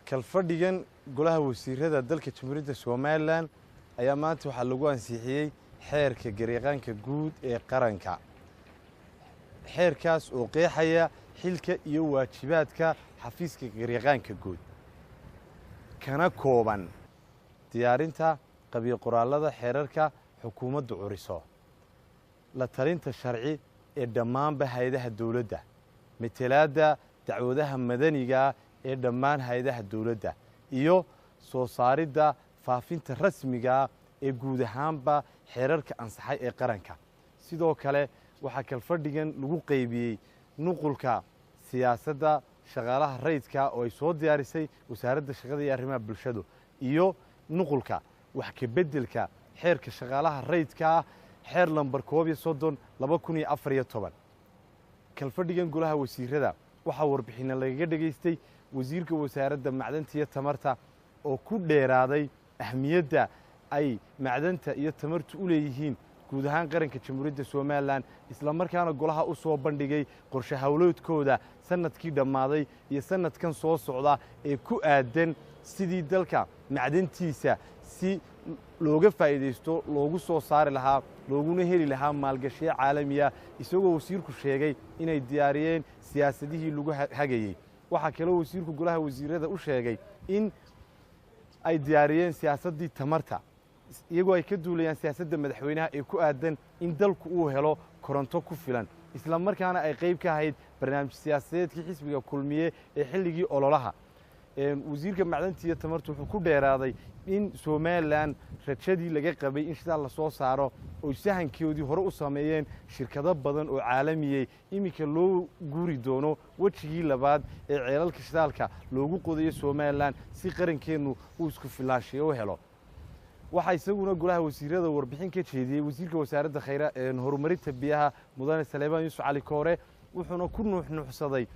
kalfadhigan golaha wasiirada dalka Jamhuuriyadda Soomaaliland ayaa maanta waxa lagu ansixiyay xeerka gariiqaanka guud ee qaranka. xeerkaas oo qeexaya xilka iyo waajibaadka xafiiska gariiqaanka guud kana kooban diyaarinta qabiil qoraalada xeerarka xukuumadda curiso, la talinta sharci ee dhammaan hay'adaha dawladda, matalaadda dacwadaha madaniga ee dhammaan hay'adaha dawladda, iyo soo saaridda faafinta rasmiga ee guud ahaanba xeerarka ansaxay ee qaranka. sidoo kale waxaa kalfadhigan lagu qaybiyey nuqulka siyaasadda shaqaalaha rayidka oo ay soo diyaarisay wasaaradda shaqada iyo arrimaha bulshada, iyo nuqulka wax ka beddelka xeerka shaqaalaha rayidka xeer lambar 13/2014. kalfadhigan golaha wasiirada waxaa warbixin lagaga dhageystay wasiirka wasaaradda macdanta iyo tamarta oo ku dheeraaday ahmiyadda ay macdanta iyo tamartu u leeyihiin guud ahaan qaranka Jamhuuriyadda Soomaaliland, isla markaana golaha u soo bandhigay qorshe hawleedkooda sanadkii dhammaaday iyo sanadkan soo socda ee ku aadan sidii dalka macdantiisa si looga faa'iideysto, loogu soo saari lahaa, looguna heli lahaa maalgashiyo caalamiya, isagoo wasiirku sheegay inay diyaariyeen siyaasadihii lagu hagayay. waxaa kaloo wasiirku golaha wasiirada u sheegay in ay diyaariyeen siyaasaddii tamarta, iyagoo ay ka duulayaan siyaasadda madaxweynaha ee ku aadan in dalku uu helo koronto ku filan, isla markaana ay qayb ka ahayd barnaamij siyaasadeedkii xisbiga kulmiye ee xilligii ololaha. wasiirka macdanta iyo tamartu wuxuu ku dheeraaday in Soomaaliland rajadii laga qabay in shidaal la soo saaro oo sahankoodii hore u sameeyeen shirkado badan oo caalamiye, iminka loo guuri doono wajigii labaad ee ceelalka shidaalka loogu qodayo Soomaaliland si qarankeenu uu isku filaanshiyo u helo. waxaa isaguna golaha wasiirada warbixin ka jeediyey wasiirka wasaaradda horumarinta biyaha mudane Saleebaan Yuusuf Cali Koore, wuxuuna ku nuuxnuuxsaday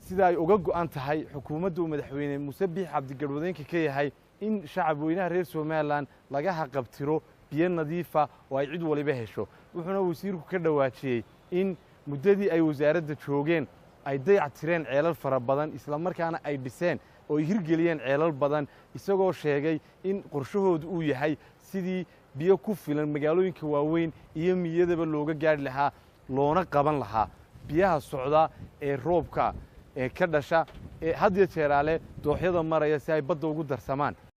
sida ay uga go'an tahay xukuumadda madaxweyne Muuse Biixi Cabdi Garwadeenka ka yahay in shacab weynaha reer Soomaaliland laga haqabtiro biyo nadiif ah oo ay cid waliba hesho. wuxuuna wasiirku ka dhawaajiyey in muddadii ay wasaaradda joogeen ay dayactireen ceelal fara badan, isla markaana ay dhiseen oo ay hirgeliyeen ceelal badan, isagoo sheegay in qorshahoodu uu yahay sidii biyo ku filan magaalooyinka waaweyn iyo miyadaba looga gaari lahaa, loona qaban lahaa biyaha socda ee roobka ee ka dhasha ee had iyo jeer dooxyada maraya si ay badda ugu darsamaan.